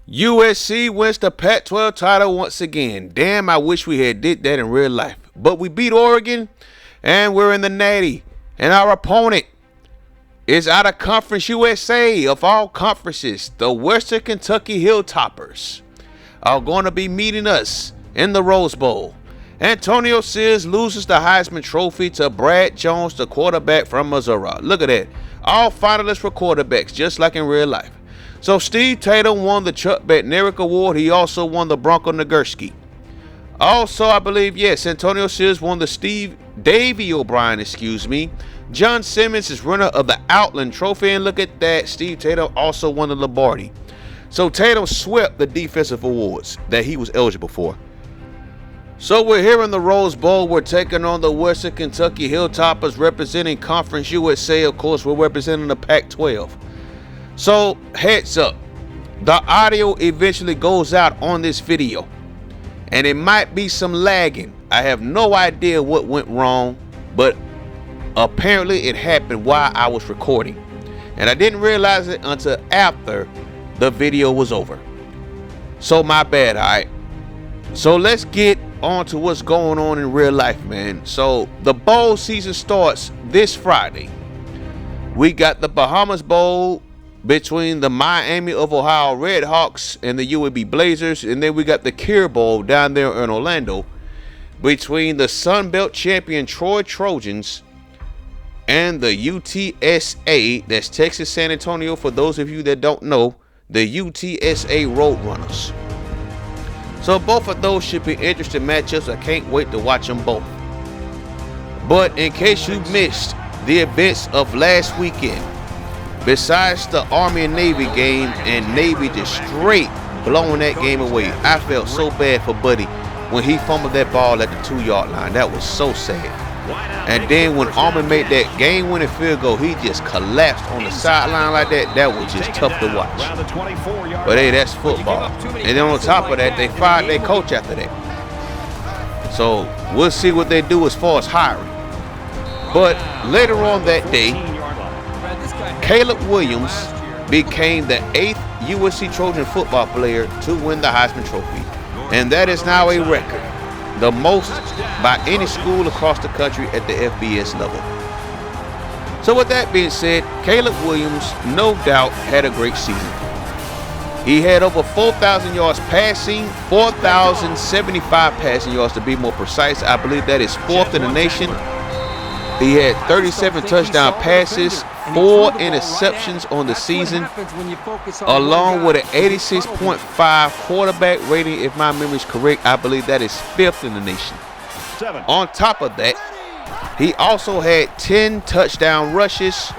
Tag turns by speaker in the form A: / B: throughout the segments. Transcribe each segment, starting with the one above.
A: USC wins the Pac-12 title once again. Damn, I wish we had did that in real life. But we beat Oregon, and we're in the Natty. And our opponent is out of Conference USA of all conferences. The Western Kentucky Hilltoppers are going to be meeting us in the Rose Bowl. Antonio Sears loses the Heisman Trophy to Brad Jones, the quarterback from Missouri. Look at that. All finalists for quarterbacks, just like in real life. So Steve Tatum won the Chuck Bednarik Award. He also won the Bronco Nagurski. Also, I believe, yes, Antonio Sears won the Davey O'Brien, John Simmons is winner of the Outland Trophy. And look at that, Steve Tatum also won the Lombardi. So Tatum swept the defensive awards that he was eligible for. So we're here in the Rose Bowl. We're taking on the Western Kentucky Hilltoppers representing Conference USA. Of course, we're representing the Pac-12. So heads up, the audio eventually goes out on this video. And it might be some lagging. I have no idea what went wrong, but apparently it happened while I was recording. And I didn't realize it until after the video was over. So my bad, alright? So let's get on to what's going on in real life, man. So the bowl season starts this Friday. We got the Bahamas Bowl between the Miami of Ohio Redhawks and the UAB Blazers. And then we got the Cure Bowl down there in Orlando between the Sun Belt champion Troy Trojans and the UTSA, that's Texas San Antonio, for those of you that don't know, the UTSA Roadrunners. So both of those should be interesting matchups. I can't wait to watch them both. But in case you missed the events of last weekend, besides the Army and Navy game, and Navy just straight blowing that game away, I felt so bad for Buddy when he fumbled that ball at the 2-yard line. That was so sad. And then when Army made that game-winning field goal, he just collapsed on the sideline like that. That was just tough to watch. But hey, that's football. And then on top of that, they fired their coach after that. So we'll see what they do as far as hiring. But later on that day, Caleb Williams became the 8th USC Trojan football player to win the Heisman Trophy. And that is now a record, the most by any school across the country at the FBS level. So with that being said, Caleb Williams no doubt had a great season. He had over 4,000 yards passing, 4,075 passing yards to be more precise. I believe that is 4th in the nation. He had 37 touchdown passes, 4 interceptions on the season, along with an 86.5 quarterback rating. If my memory is correct, I believe that is 5th in the nation. On top of that, he also had 10 touchdown rushes,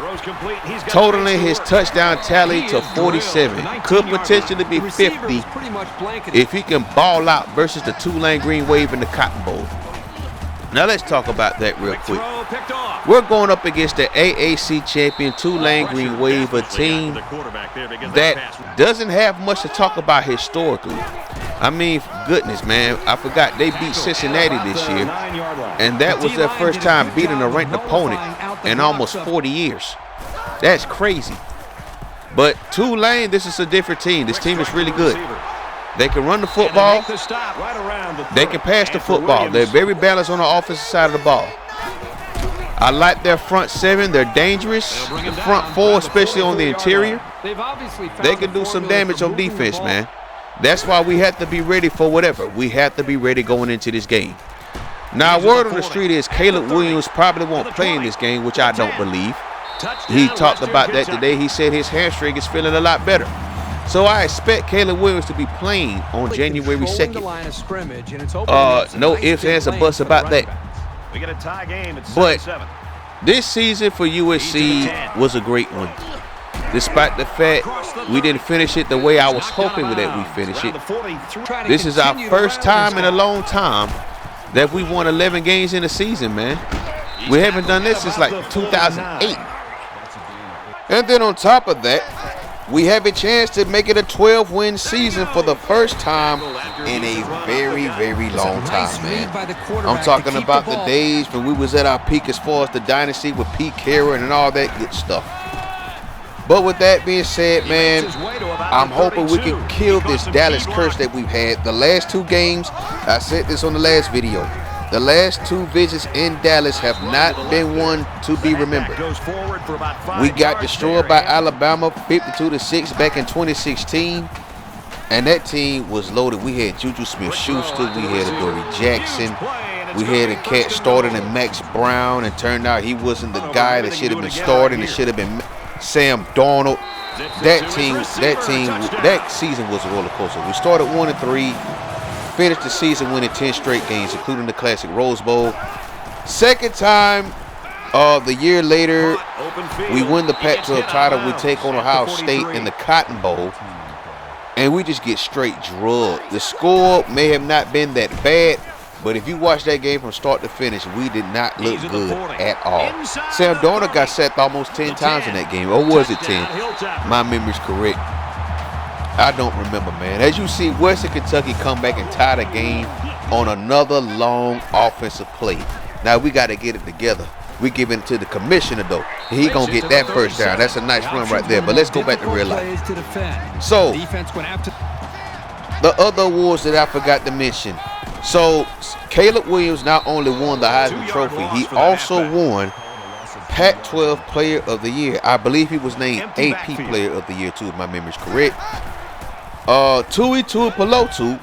A: totaling his touchdown tally to 47. Could potentially be 50 if he can ball out versus the Tulane Green Wave in the Cotton Bowl. Now let's talk about that real quick. We're going up against the AAC champion Tulane Green Wave, a team that doesn't have much to talk about historically. I mean, goodness, man, I forgot they beat Cincinnati this year, and that was their first time beating a ranked opponent in almost 40 years. That's crazy. But Tulane, this is a different team. This team is really good. They can run the football. They can pass the football. They're very balanced on the offensive side of the ball. I like their front 7. They're dangerous. The front 4, especially on the interior, they can do some damage on defense, man. That's why we have to be ready for whatever. We have to be ready going into this game. Now, word on the street is Caleb Williams probably won't play in this game, which I don't believe. He talked about that today. He said his hamstring is feeling a lot better. So I expect Caleb Williams to be playing on January 2nd. No ifs, ands, or buts about that. But this season for USC was a great one. Despite the fact we didn't finish it the way I was hoping that we finish it. This is our first time in a long time that we won 11 games in a season, man. We haven't done this since like 2008. And then on top of that, we have a chance to make it a 12-win season for the first time in a very, very long time, man. I'm talking about the days when we was at our peak as far as the Dynasty with Pete Carroll and all that good stuff. But with that being said, man, I'm hoping we can kill this Dallas curse that we've had. The last 2 games, I said this on the last video, the last 2 visits in Dallas have not been one to be remembered. We got destroyed by Alabama 52-6 back in 2016. And that team was loaded. We had Juju Smith-Schuster, we had Adoree Jackson, we had a cat starting in Max Brown, and turned out he wasn't the guy that should have been starting. It should have been Sam Darnold. That season was a roller coaster. We started 1-3, finished the season winning 10 straight games, including the classic Rose Bowl. Second time, the year later, we win the Pac-12 title. We take on Ohio State in the Cotton Bowl. And we just get straight drugged. The score may have not been that bad, but if you watch that game from start to finish, we did not look good at all. Sam Darnold got sacked almost 10 times in that game. Or was it 10? My memory's correct. I don't remember, man. As you see, Western Kentucky come back and tie the game on another long offensive play. Now we got to get it together. We giving it to the commissioner, though. He gonna get that first down. That's a nice run right there. But let's go back to real life. So, the other awards that I forgot to mention. So, Caleb Williams not only won the Heisman Trophy, he also won Pac-12 Player of the Year. I believe he was named AP Player of the Year, too, if my memory's correct. Tui Tuipulotu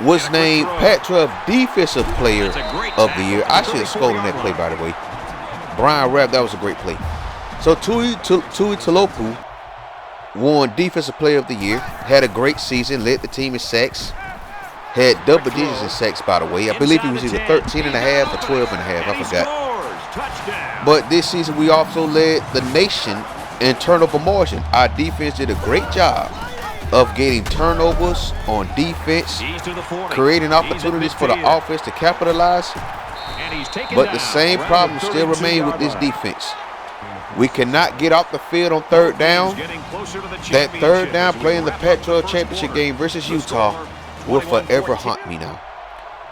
A: was named Pac-12 Defensive Player of the Year. I should have scored on that play, by the way. Brian Rapp, that was a great play. So Tui Tuipulotu won Defensive Player of the Year, had a great season, led the team in sacks, had double digits in sacks, by the way. I believe he was either 13.5 or 12.5, I forgot. But this season we also led the nation in turnover margin. Our defense did a great job of getting turnovers on defense, creating opportunities for the offense to capitalize. But the same problems still remain with this defense. We cannot get off the field on third down. That third down play in the Pac-12 championship game versus Utah will forever haunt me now.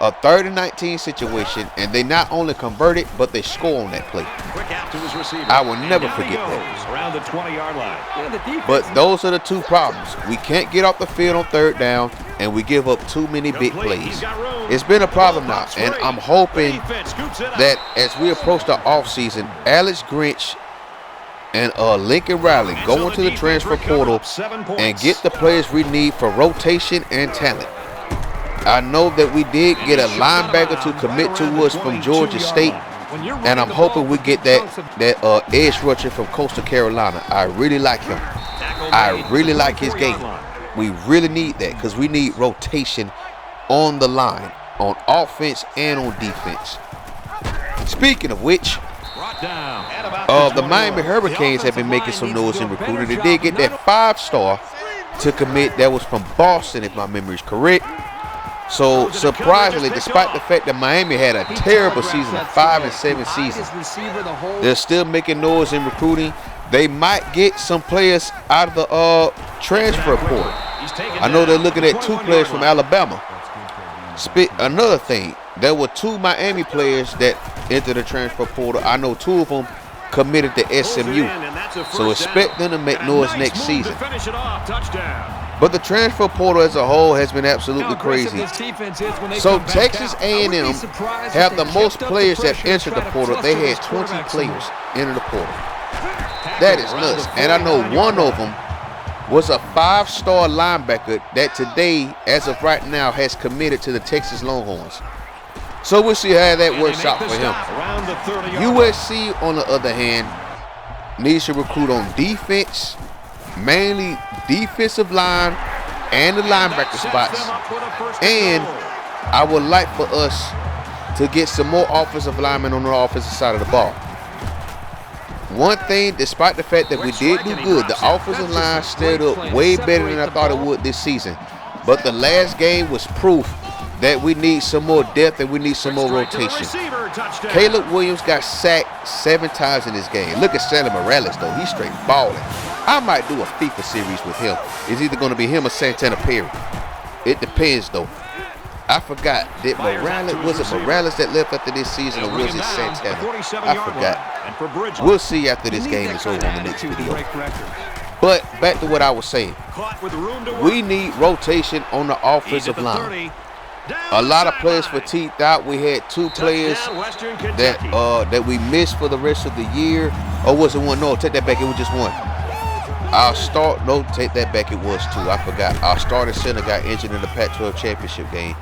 A: A 3rd and 19 situation, and they not only converted, but they score on that play. I will never forget that. But those are the 2 problems. We can't get off the field on third down, and we give up too many big plays. It's been a problem now, and I'm hoping that as we approach the offseason, Alex Grinch and Lincoln Riley go into the transfer portal and get the players we need for rotation and talent. I know that we did get a linebacker to commit to us from Georgia State, and I'm hoping we get that edge rusher from Coastal Carolina. I really like him. I really like his game. We really need that because we need rotation on the line, on offense and on defense. Speaking of which, the Miami Hurricanes have been making some noise in recruiting. They did get that 5-star to commit. That was from Boston, if my memory is correct. So surprisingly, despite the fact that Miami had a terrible season, a 5-7 season, they're still making noise in recruiting. They might get some players out of the transfer portal. I know they're looking at 2 players from Alabama. Another thing, there were 2 Miami players that entered the transfer portal. I know 2 of them committed to SMU. So expect them to make noise next season. But the transfer portal as a whole has been absolutely crazy. So Texas A&M have the most players that entered the portal. They had 20 players enter the portal. That is nuts. And I know one of them was a 5-star linebacker that today, as of right now, has committed to the Texas Longhorns. So we'll see how that works out for him. USC, on the other hand, needs to recruit on defense, mainly defensive line and the linebacker spots. And I would like for us to get some more offensive linemen on the offensive side of the ball. One thing, despite the fact that we did do good, the offensive line stayed up way better than I thought it would this season. But the last game was proof that we need some more depth and we need some more rotation. Caleb Williams got sacked 7 times in this game. Look at Santa Morales, though. He's straight balling. I might do a FIFA series with him. It's either going to be him or Santana Perry. It depends, though. I forgot. Was it Morales that left after this season, or was it Santana? I forgot. We'll see after this game is over on the next video. But back to what I was saying. We need rotation on the offensive line. A lot of players fatigued out. We had 2 players that we missed for the rest of the year. Or was it 1? No, take that back. It was just 1. Take that back. It was 2. I forgot. Our starting center got injured in the Pac-12 championship game.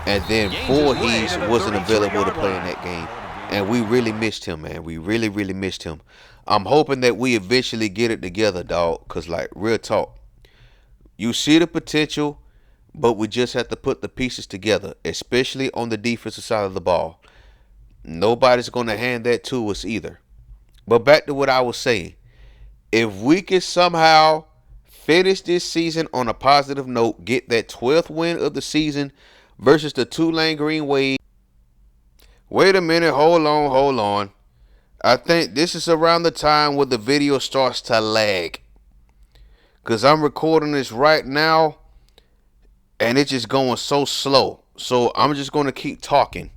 A: And then Voorhees wasn't available to play in that game. And we really missed him, man. We really, really missed him. I'm hoping that we eventually get it together, dog. Because, like, real talk. You see the potential, but we just have to put the pieces together, especially on the defensive side of the ball. Nobody's going to hand that to us either. But back to what I was saying. If we can somehow finish this season on a positive note, get that 12th win of the season versus the Tulane Green Wave. Wait a minute. Hold on. I think this is around the time where the video starts to lag. Because I'm recording this right now, and it's just going so slow. So I'm just going to keep talking.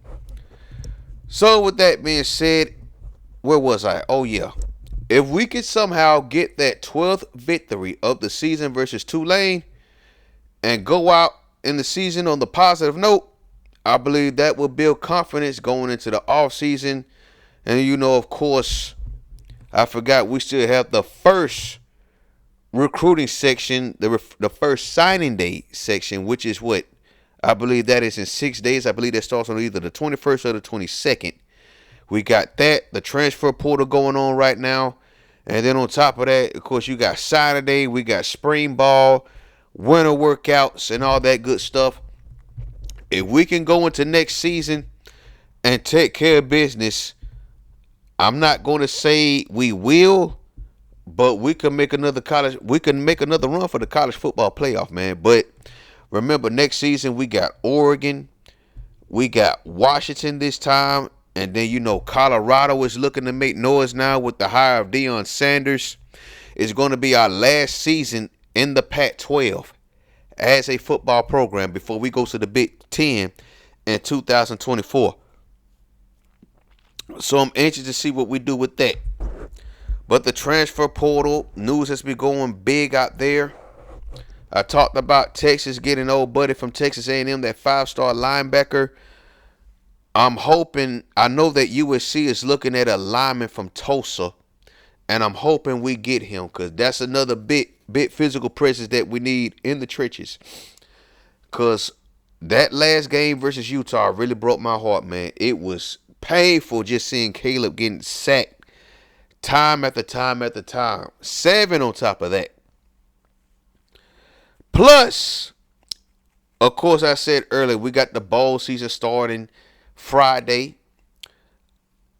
A: So with that being said, where was I? Oh, yeah. If we could somehow get that 12th victory of the season versus Tulane and go out in the season on the positive note, I believe that will build confidence going into the offseason. And, you know, of course, I forgot we still have the first recruiting section, the first signing day section, which is what? I believe that is in 6 days. I believe that starts on either the 21st or the 22nd. We got that, the transfer portal going on right now. And then on top of that, of course, you got signing day. We got spring ball, winter workouts, and all that good stuff. If we can go into next season and take care of business, I'm not going to say we will, but we can make another run for the college football playoff, man. But remember, next season we got Oregon, we got Washington this time, and then, you know, Colorado is looking to make noise now with the hire of Deion Sanders. It's going to be our last season in the Pac-12 as a football program before we go to the Big Ten in 2024. So I'm anxious to see what we do with that. But the transfer portal news has been going big out there. I talked about Texas getting old buddy from Texas A&M, that 5-star linebacker. I'm hoping, I know that USC is looking at a lineman from Tulsa, and I'm hoping we get him because that's another big physical presence that we need in the trenches. Because that last game versus Utah really broke my heart, man. It was painful just seeing Caleb getting sacked time after time after time. 7 on top of that. Plus, of course, I said earlier, we got the bowl season starting Friday.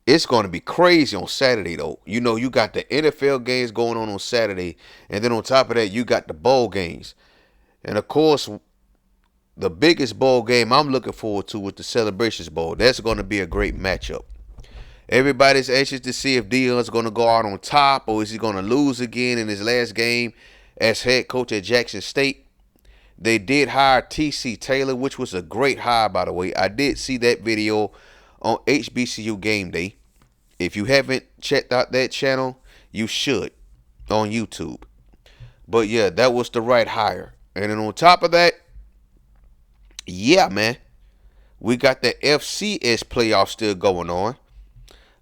A: It's going to be crazy on Saturday, though. You know, you got the NFL games going on Saturday. And then on top of that, you got the bowl games. And, of course, the biggest bowl game I'm looking forward to is the Celebrations Bowl. That's going to be a great matchup. Everybody's anxious to see if Deion's going to go out on top or is he going to lose again in his last game as head coach at Jackson State. They did hire T.C. Taylor, which was a great hire, by the way. I did see that video on HBCU Game Day. If you haven't checked out that channel, you should on YouTube. But, yeah, that was the right hire. And then on top of that, yeah, man, we got the FCS playoffs still going on.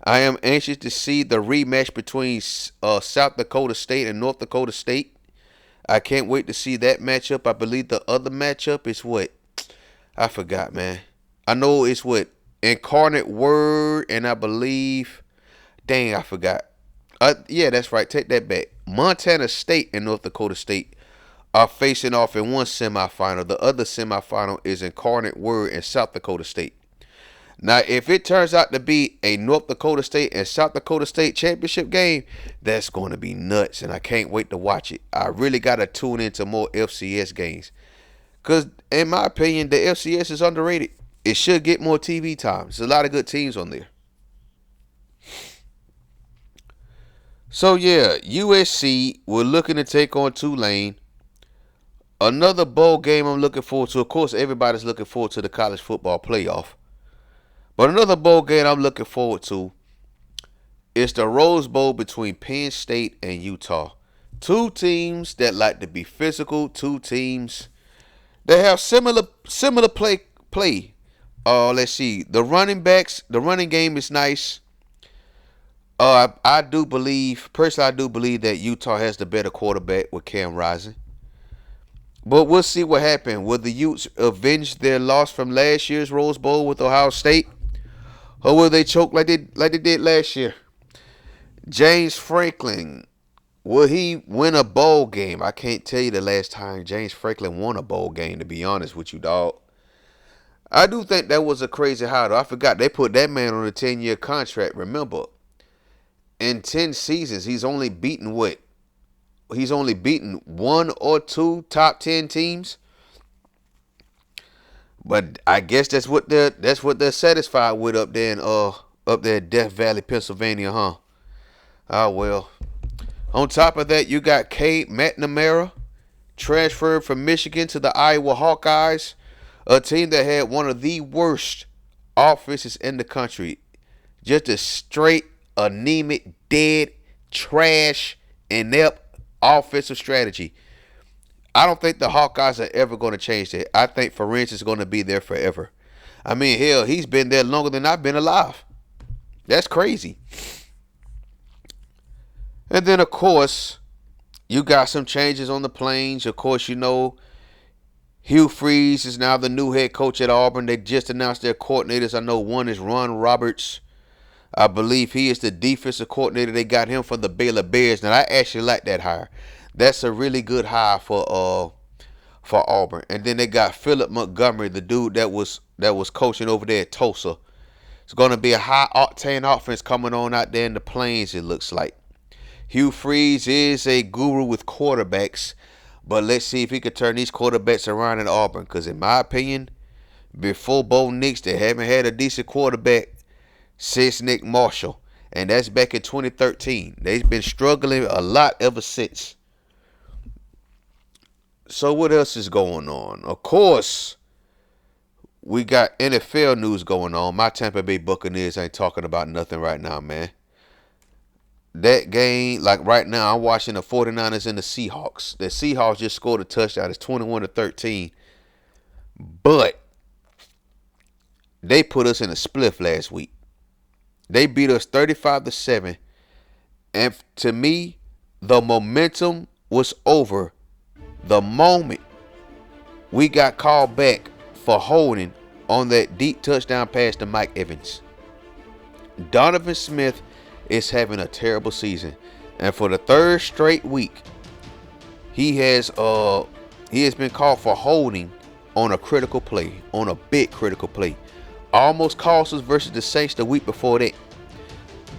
A: I am anxious to see the rematch between South Dakota State and North Dakota State. I can't wait to see that matchup. I believe the other matchup is what? I forgot, man. I know it's what? Incarnate Word, and I believe... Dang, I forgot. Yeah, that's right. Take that back. Montana State and North Dakota State are facing off in one semifinal. The other semifinal is Incarnate Word and South Dakota State. Now, if it turns out to be a North Dakota State and South Dakota State championship game, that's going to be nuts, and I can't wait to watch it. I really got to tune into more FCS games because, in my opinion, the FCS is underrated. It should get more TV time. There's a lot of good teams on there. So, yeah, USC, we're looking to take on Tulane. Another bowl game I'm looking forward to. Of course, everybody's looking forward to the college football playoff. But another bowl game I'm looking forward to is the Rose Bowl between Penn State and Utah. Two teams that like to be physical. Two teams that have similar play. Let's see. The running backs. The running game is nice. I do believe personally. I do believe that Utah has the better quarterback with Cam Rising. But we'll see what happens. Will the Utes avenge their loss from last year's Rose Bowl with Ohio State, or will they choke like they did last year? James Franklin, will he win a bowl game? I can't tell you the last time James Franklin won a bowl game, to be honest with you, dog. I do think that was a crazy hire, though. I forgot they put that man on a 10-year contract. Remember, in 10 seasons, he's only beaten what? He's only beaten one or two top 10 teams. But I guess that's what they're satisfied with up there in Death Valley, Pennsylvania, huh? Ah, well. On top of that, you got Cade McNamara, transferred from Michigan to the Iowa Hawkeyes, a team that had one of the worst offenses in the country. Just a straight, anemic, dead, trash, inept offensive strategy. I don't think the Hawkeyes are ever going to change that. I think Ferentz is going to be there forever. I mean, hell, he's been there longer than I've been alive. That's crazy. And then, of course, you got some changes on the Plains. Of course, you know, Hugh Freeze is now the new head coach at Auburn. They just announced their coordinators. I know one is Ron Roberts. I believe he is the defensive coordinator. They got him from the Baylor Bears. Now, I actually like that hire. That's a really good hire for Auburn. And then they got Philip Montgomery, the dude that was coaching over there at Tulsa. It's going to be a high-octane offense coming on out there in the Plains, it looks like. Hugh Freeze is a guru with quarterbacks, but let's see if he could turn these quarterbacks around in Auburn. Because in my opinion, before Bo Nix, they haven't had a decent quarterback since Nick Marshall. And that's back in 2013. They've been struggling a lot ever since. So what else is going on? Of course, we got NFL news going on. My Tampa Bay Buccaneers ain't talking about nothing right now, man. That game, like right now, I'm watching the 49ers and the Seahawks. The Seahawks just scored a touchdown. It's 21-13. But they put us in a spliff last week. They beat us 35-7. And to me, the momentum was over the moment we got called back for holding on that deep touchdown pass to Mike Evans. Donovan Smith is having a terrible season, and for the third straight week, he has been called for holding on a critical play, on a big critical play. Almost cost us versus the Saints the week before that.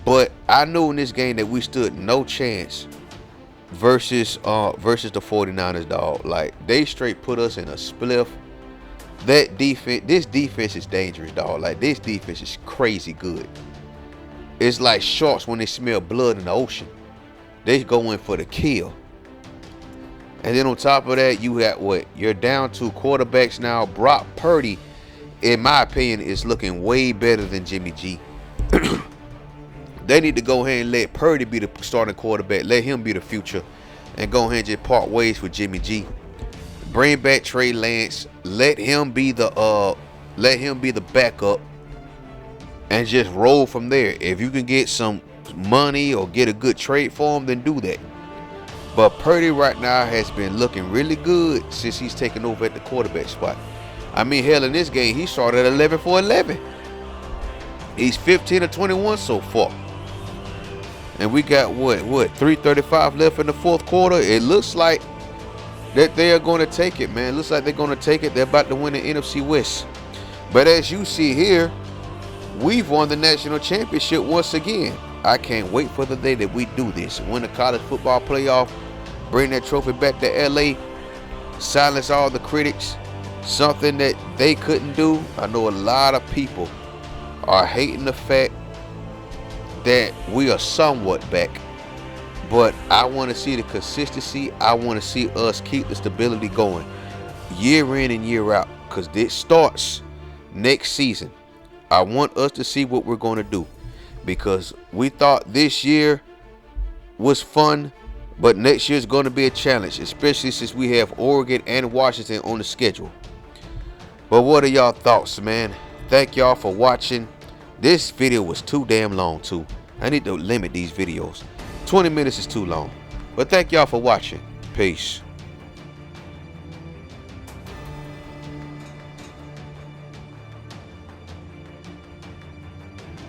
A: But I knew in this game that we stood no chance versus the 49ers, dog. Like, they straight put us in a spliff. That defense, this defense is dangerous, dog. Like, this defense is crazy good. It's like sharks when they smell blood in the ocean. They go in for the kill. And then on top of that, you got what? You're down to quarterbacks now. Brock Purdy, in my opinion, is looking way better than Jimmy G. They need to go ahead and let Purdy be the starting quarterback. Let him be the future. And go ahead and just part ways with Jimmy G. Bring back Trey Lance. Let him be the backup. And just roll from there. If you can get some money or get a good trade for him, then do that. But Purdy right now has been looking really good since he's taken over at the quarterback spot. I mean, hell, in this game, he started at 11 for 11. He's 15 of 21 so far. And we got, what, 3:35 left in the fourth quarter. It looks like that they are going to take it, man. It looks like they're going to take it. They're about to win the NFC West. But as you see here, we've won the national championship once again. I can't wait for the day that we do this. Win the college football playoff. Bring that trophy back to LA. Silence all the critics. Something that they couldn't do. I know a lot of people are hating the fact that we are somewhat back. But I want to see the consistency. I want to see us keep the stability going year in and year out. Because this starts next season. I want us to see what we're going to do. Because we thought this year was fun. But next year is going to be a challenge, especially since we have Oregon and Washington on the schedule. But what are y'all thoughts, man? Thank y'all for watching. This video was too damn long too. I need to limit these videos. 20 minutes is too long. But thank y'all for watching. Peace.